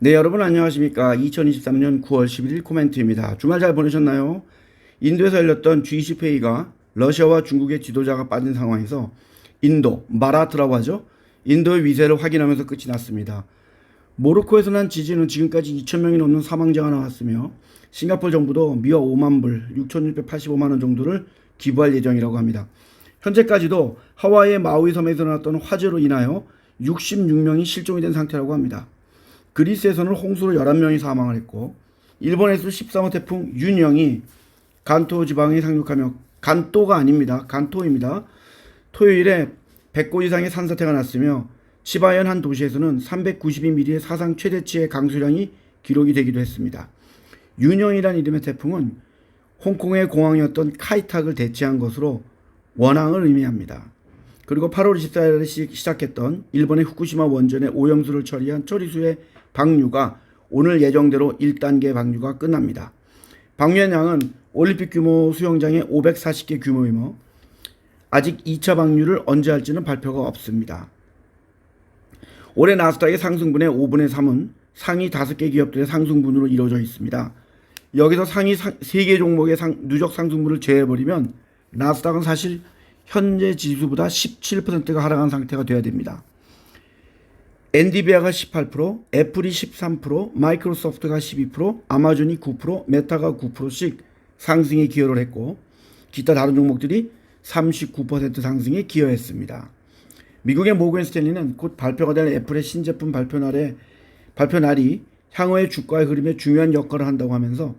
네, 여러분 안녕하십니까. 2023년 9월 11일 코멘트입니다. 주말 잘 보내셨나요? 인도에서 열렸던 G20 회의가 러시아와 중국의 지도자가 빠진 상황에서 인도, 마라트라고 하죠. 인도의 위세를 확인하면서 끝이 났습니다. 모로코에서 난 지진은 지금까지 2,000명이 넘는 사망자가 나왔으며 싱가포르 정부도 미화 5만 불, 6,685만 원 정도를 기부할 예정이라고 합니다. 현재까지도 하와이의 마우이 섬에서 나왔던 화재로 인하여 66명이 실종이 된 상태라고 합니다. 그리스에서는 홍수로 11명이 사망을 했고 일본에서 13호 태풍 윤영이 간토 지방에 상륙하며 간토가 아닙니다. 간토입니다. 토요일에 100곳 이상의 산사태가 났으며 치바현 한 도시에서는 392mm의 사상 최대치의 강수량이 기록이 되기도 했습니다. 윤영이란 이름의 태풍은 홍콩의 공항이었던 카이탁을 대체한 것으로 원앙을 의미합니다. 그리고 8월 24일에 시작했던 일본의 후쿠시마 원전의 오염수를 처리한 처리수의 방류가 오늘 예정대로 1단계 방류가 끝납니다. 방류한 양은 올림픽 규모 수영장의 540개 규모이며 아직 2차 방류를 언제 할지는 발표가 없습니다. 올해 나스닥의 상승분의 5분의 3은 상위 5개 기업들의 상승분으로 이루어져 있습니다. 여기서 상위 3개 종목의 누적 상승분을 제외해버리면 나스닥은 사실 현재 지수보다 17%가 하락한 상태가 되어야 됩니다. 엔비디아가 18%, 애플이 13%, 마이크로소프트가 12%, 아마존이 9%, 메타가 9%씩 상승에 기여를 했고 기타 다른 종목들이 39% 상승에 기여했습니다. 미국의 모건 스탠리는 곧 발표가 될 애플의 신제품 발표 날이 향후의 주가의 흐름에 중요한 역할을 한다고 하면서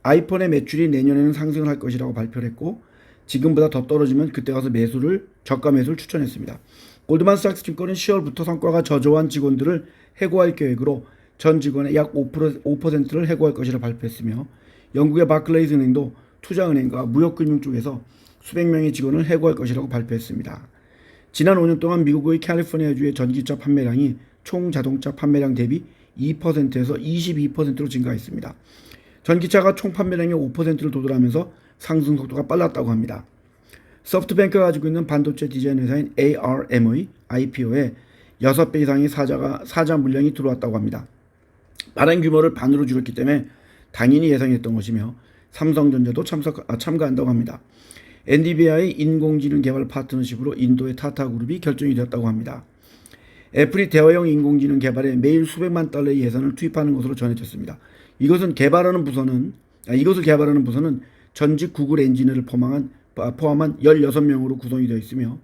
아이폰의 매출이 내년에는 상승을 할 것이라고 발표를 했고 지금보다 더 떨어지면 그때 가서 저가 매수를 추천했습니다. 골드만삭스 증권은 10월부터 성과가 저조한 직원들을 해고할 계획으로 전 직원의 약 5%를 해고할 것이라 발표했으며 영국의 바클레이즈 은행도 투자은행과 무역금융 쪽에서 수백 명의 직원을 해고할 것이라고 발표했습니다. 지난 5년 동안 미국의 캘리포니아주의 전기차 판매량이 총 자동차 판매량 대비 2%에서 22%로 증가했습니다. 전기차가 총 판매량의 5%를 도달하면서 상승 속도가 빨랐다고 합니다. 소프트뱅크가 가지고 있는 반도체 디자인 회사인 ARM의 IPO에 6배 이상의 사자 물량이 들어왔다고 합니다. 발행 규모를 반으로 줄였기 때문에 당연히 예상했던 것이며 삼성전자도 참가한다고 합니다. 엔비디아의 인공지능 개발 파트너십으로 인도의 타타그룹이 결정이 되었다고 합니다. 애플이 대화형 인공지능 개발에 매일 수백만 달러의 예산을 투입하는 것으로 전해졌습니다. 이것을 개발하는 부서는 전직 구글 엔지니어를 포함한 16명으로 구성이 되어 있으며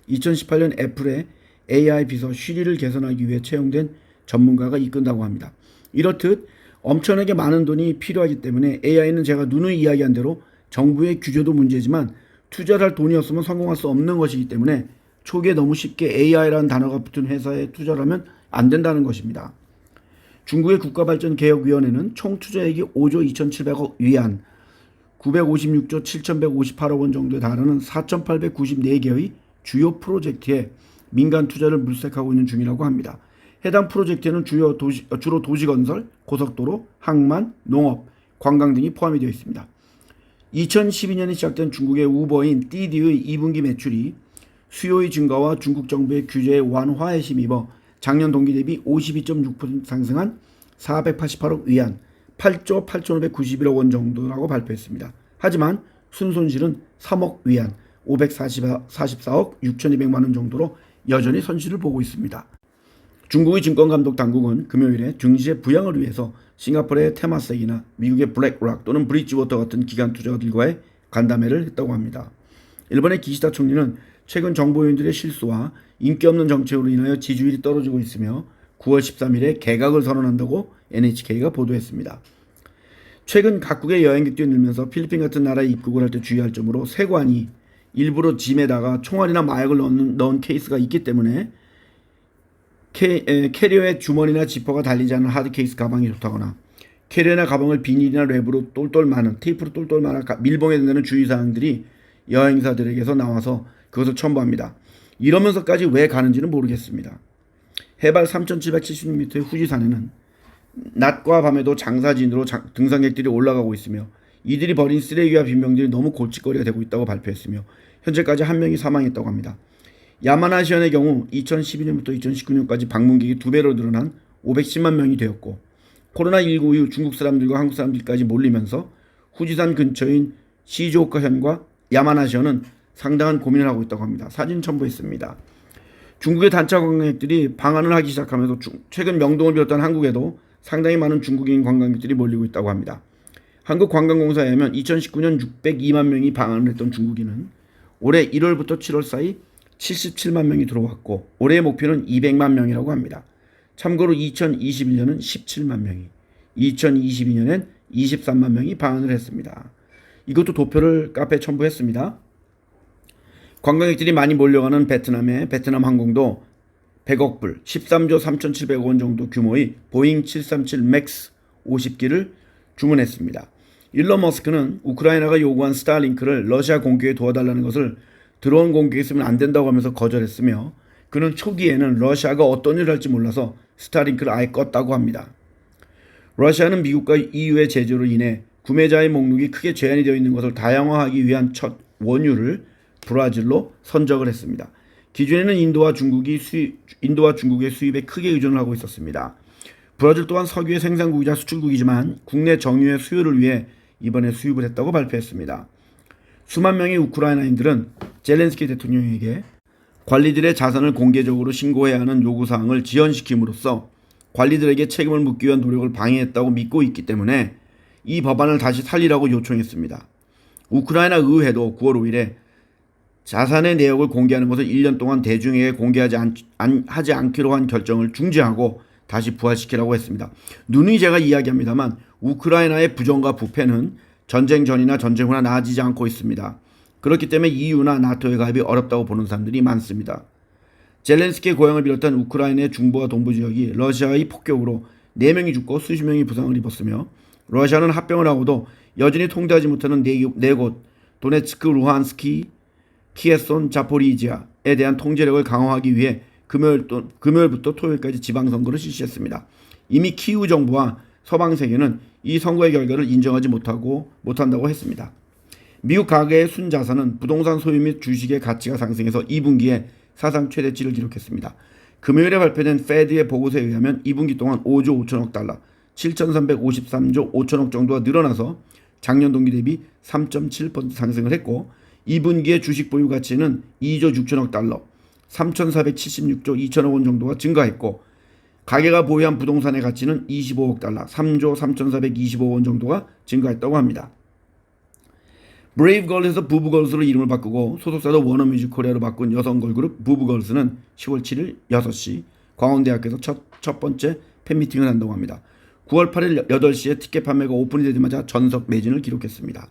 2018년 애플의 AI 비서 쉬리를 개선하기 위해 채용된 전문가가 이끈다고 합니다. 이렇듯 엄청나게 많은 돈이 필요하기 때문에 AI는 제가 누누이 이야기한 대로 정부의 규제도 문제지만 투자를 할 돈이 없으면 성공할 수 없는 것이기 때문에 초기에 너무 쉽게 AI라는 단어가 붙은 회사에 투자를 하면 안 된다는 것입니다. 중국의 국가발전개혁위원회는 총 투자액이 5조 2,700억 위안 956조 7,158억 원 정도에 달하는 4,894개의 주요 프로젝트에 민간 투자를 물색하고 있는 중이라고 합니다. 해당 프로젝트에는 주로 도시건설, 고속도로, 항만, 농업, 관광 등이 포함이 되어 있습니다. 2012년에 시작된 중국의 우버인 디디의 2분기 매출이 수요의 증가와 중국 정부의 규제의 완화에 힘입어 작년 동기 대비 52.6% 상승한 488억 위안 8조 8,591억 원 정도라고 발표했습니다. 하지만 순손실은 3억 위안 544억 6,200만 원 정도로 여전히 손실을 보고 있습니다. 중국의 증권감독당국은 금요일에 증시의 부양을 위해서 싱가포르의 테마섹이나 미국의 블랙락 또는 브릿지워터 같은 기관 투자자들과의 간담회를 했다고 합니다. 일본의 기시다 총리는 최근 정보위원들의 실수와 인기 없는 정책으로 인하여 지지율이 떨어지고 있으며 9월 13일에 개각을 선언한다고 NHK가 보도했습니다. 최근 각국의 여행객들이 늘면서 필리핀 같은 나라에 입국을 할 때 주의할 점으로 세관이 일부러 짐에다가 총알이나 마약을 넣은 케이스가 있기 때문에 캐리어에 주머니나 지퍼가 달리지 않은 하드케이스 가방이 좋다거나 캐리어나 가방을 비닐이나 랩으로 테이프로 똘똘 많아 밀봉해야 된다는 주의사항들이 여행사들에게서 나와서 그것을 첨부합니다. 이러면서까지 왜 가는지는 모르겠습니다. 해발 3,776m의 후지산에는 낮과 밤에도 장사진으로 등산객들이 올라가고 있으며 이들이 버린 쓰레기와 빈병들이 너무 골칫거리가 되고 있다고 발표했으며 현재까지 한 명이 사망했다고 합니다. 야마나시현의 경우 2012년부터 2019년까지 방문객이 2배로 늘어난 510만 명이 되었고 코로나19 이후 중국 사람들과 한국 사람들까지 몰리면서 후지산 근처인 시즈오카현과 야마나시현은 상당한 고민을 하고 있다고 합니다. 사진 첨부했습니다. 중국의 단체 관광객들이 방한을 하기 시작하면서 최근 명동을 비롯한 한국에도 상당히 많은 중국인 관광객들이 몰리고 있다고 합니다. 한국관광공사에 의하면 2019년 602만 명이 방한을 했던 중국인은 올해 1월부터 7월 사이 77만 명이 들어왔고 올해의 목표는 200만 명이라고 합니다. 참고로 2021년은 17만 명이, 2022년엔 23만 명이 방한을 했습니다. 이것도 도표를 카페에 첨부했습니다. 관광객들이 많이 몰려가는 베트남의 베트남 항공도 100억 불, 13조 3,700억 원 정도 규모의 보잉 737 맥스 50기를 주문했습니다. 일론 머스크는 우크라이나가 요구한 스타링크를 러시아 공격에 도와달라는 것을 드론 공격에 쓰면 안 된다고 하면서 거절했으며 그는 초기에는 러시아가 어떤 일을 할지 몰라서 스타링크를 아예 껐다고 합니다. 러시아는 미국과 EU의 제재로 인해 구매자의 목록이 크게 제한이 되어 있는 것을 다양화하기 위한 첫 원유를 브라질로 선적을 했습니다. 기존에는 인도와 중국의 수입에 크게 의존을 하고 있었습니다. 브라질 또한 석유의 생산국이자 수출국이지만 국내 정유의 수요를 위해 이번에 수입을 했다고 발표했습니다. 수만 명의 우크라이나인들은 젤렌스키 대통령에게 관리들의 자산을 공개적으로 신고해야 하는 요구사항을 지연시킴으로써 관리들에게 책임을 묻기 위한 노력을 방해했다고 믿고 있기 때문에 이 법안을 다시 살리라고 요청했습니다. 우크라이나 의회도 9월 5일에 자산의 내역을 공개하는 것을 1년 동안 대중에게 공개하지 하지 않기로 한 결정을 중지하고 다시 부활시키라고 했습니다. 누누이 제가 이야기합니다만 우크라이나의 부정과 부패는 전쟁 전이나 전쟁 후나 나아지지 않고 있습니다. 그렇기 때문에 EU나 나토의 가입이 어렵다고 보는 사람들이 많습니다. 젤렌스키의 고향을 비롯한 우크라이나의 중부와 동부 지역이 러시아의 폭격으로 4명이 죽고 수십 명이 부상을 입었으며 러시아는 합병을 하고도 여전히 통제하지 못하는 4곳 도네츠크, 루한스키, 키에손, 자포리지아에 대한 통제력을 강화하기 위해 금요일부터 토요일까지 지방선거를 실시했습니다. 이미 키우 정부와 서방 세계는 이 선거의 결과를 인정하지 못한다고 했습니다. 미국 가계의 순자산은 부동산 소유 및 주식의 가치가 상승해서 2분기에 사상 최대치를 기록했습니다. 금요일에 발표된 페드의 보고서에 의하면 2분기 동안 5조 5천억 달러, 7,353조 5천억 정도가 늘어나서 작년 동기 대비 3.7% 상승을 했고 2분기의 주식 보유 가치는 2조 6천억 달러, 3,476조 2천억 원 정도가 증가했고 가계가 보유한 부동산의 가치는 25억 달러, 3조 3,425억 원 정도가 증가했다고 합니다. 브레이브걸스에서 부부걸스로 이름을 바꾸고 소속사도 워너뮤직 코리아로 바꾼 여성 걸그룹 부부걸스는 10월 7일 6시 광원대학교에서 첫 번째 팬미팅을 한다고 합니다. 9월 8일 8시에 티켓 판매가 오픈이 되자마자 전석 매진을 기록했습니다.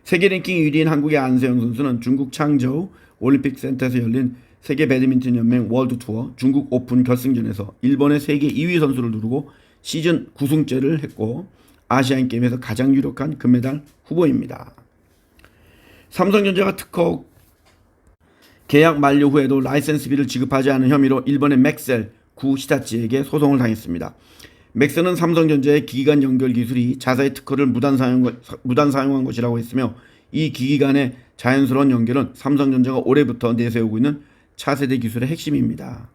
세계 랭킹 1위인 한국의 안세영 선수는 중국 창저우 올림픽 센터에서 열린 세계 배드민턴 연맹 월드 투어 중국 오픈 결승전에서 일본의 세계 2위 선수를 누르고 시즌 9승째를 했고 아시안 게임에서 가장 유력한 금메달 후보입니다. 삼성전자가 특허 계약 만료 후에도 라이센스비를 지급하지 않은 혐의로 일본의 맥셀 구 히타치에게 소송을 당했습니다. 맥셀은 삼성전자의 기기간 연결 기술이 자사의 특허를 무단 사용한 것이라고 했으며 이 기기간의 자연스러운 연결은 삼성전자가 올해부터 내세우고 있는 차세대 기술의 핵심입니다.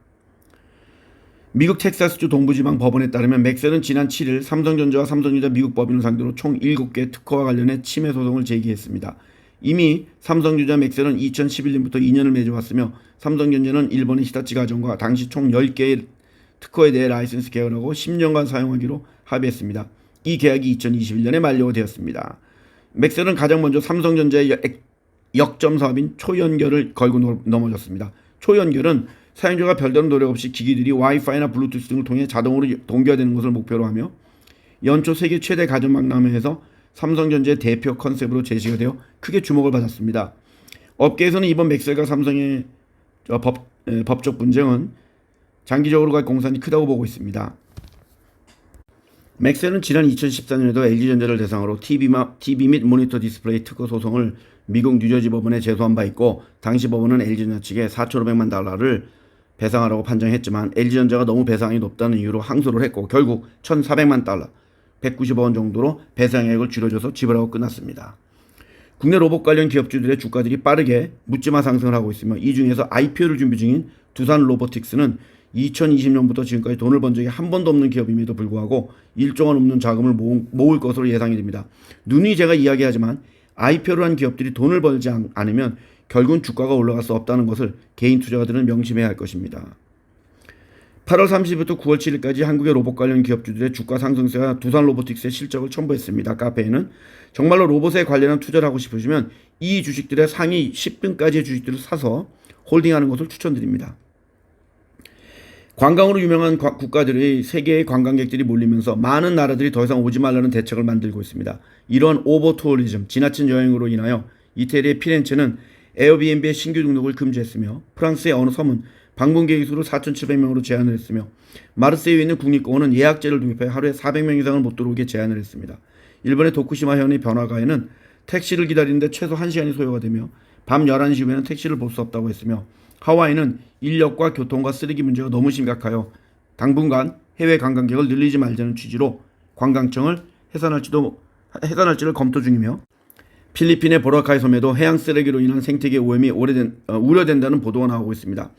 미국 텍사스주 동부지방 법원에 따르면 맥셀은 지난 7일 삼성전자와 삼성전자 미국 법인을 상대로 총 7개 특허와 관련해 침해 소송을 제기했습니다. 이미 삼성전자 맥셀은 2011년부터 2년을 맺어왔으며 삼성전자는 일본의 히타치 가전과 당시 총 10개의 특허에 대해 라이센스 계약하고 10년간 사용하기로 합의했습니다. 이 계약이 2021년에 만료가 되었습니다. 맥셀은 가장 먼저 삼성전자의 역점 사업인 초연결을 걸고 넘어졌습니다. 초연결은 사용자가 별다른 노력 없이 기기들이 와이파이나 블루투스 등을 통해 자동으로 동기화되는 것을 목표로 하며 연초 세계 최대 가전박람회에서 삼성전자의 대표 컨셉으로 제시가 되어 크게 주목을 받았습니다. 업계에서는 이번 맥셀과 삼성의 법적 분쟁은 장기적으로 갈 공산이 크다고 보고 있습니다. 맥셀은 지난 2014년에도 LG전자를 대상으로 TV 및 모니터 디스플레이 특허 소송을 미국 뉴저지 법원에 제소한 바 있고 당시 법원은 LG전자 측에 4,500만 달러를 배상하라고 판정했지만 LG전자가 너무 배상이 높다는 이유로 항소를 했고 결국 1,400만 달러, 190억 원 정도로 배상액을 줄여줘서 지불하고 끝났습니다. 국내 로봇 관련 기업주들의 주가들이 빠르게 묻지마 상승을 하고 있으며 이 중에서 IPO를 준비 중인 두산 로보틱스는 2020년부터 지금까지 돈을 번 적이 한 번도 없는 기업임에도 불구하고 일정한 없는 자금을 모을 것으로 예상이 됩니다. 누누이 제가 이야기하지만 IPO를 한 기업들이 돈을 벌지 않으면 결국은 주가가 올라갈 수 없다는 것을 개인 투자자들은 명심해야 할 것입니다. 8월 30일부터 9월 7일까지 한국의 로봇 관련 기업주들의 주가 상승세와 두산 로보틱스의 실적을 첨부했습니다. 카페에는 정말로 로봇에 관련한 투자를 하고 싶으시면 이 주식들의 상위 10등까지의 주식들을 사서 홀딩하는 것을 추천드립니다. 관광으로 유명한 국가들의 세계의 관광객들이 몰리면서 많은 나라들이 더 이상 오지 말라는 대책을 만들고 있습니다. 이런 오버 투어리즘, 지나친 여행으로 인하여 이태리의 피렌체는 에어비앤비의 신규 등록을 금지했으며 프랑스의 어느 섬은 방문 계획 수를 4,700명으로 제한을 했으며 마르세유에 있는 국립공원은 예약제를 도입해 하루에 400명 이상을 못 들어오게 제한을 했습니다. 일본의 도쿠시마 현의 변화가에는 택시를 기다리는데 최소 1시간이 소요가 되며 밤 11시 이후에는 택시를 볼 수 없다고 했으며 하와이는 인력과 교통과 쓰레기 문제가 너무 심각하여 당분간 해외 관광객을 늘리지 말자는 취지로 관광청을 해산할지를 검토 중이며 필리핀의 보라카이 섬에도 해양 쓰레기로 인한 생태계 오염이 우려된다는 보도가 나오고 있습니다.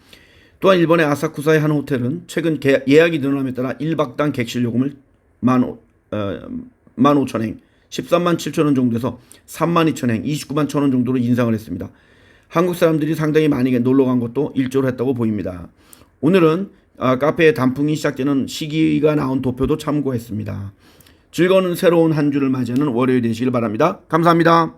또한 일본의 아사쿠사의 한 호텔은 최근 예약이 늘어남에 따라 1박당 객실 요금을 15,000엔, 13만 7천원 정도에서 3만 2천엔, 29만 1천원 정도로 인상을 했습니다. 한국 사람들이 상당히 많이 놀러간 것도 일조를 했다고 보입니다. 오늘은 카페의 단풍이 시작되는 시기가 나온 도표도 참고했습니다. 즐거운 새로운 한 주를 맞이하는 월요일 되시길 바랍니다. 감사합니다.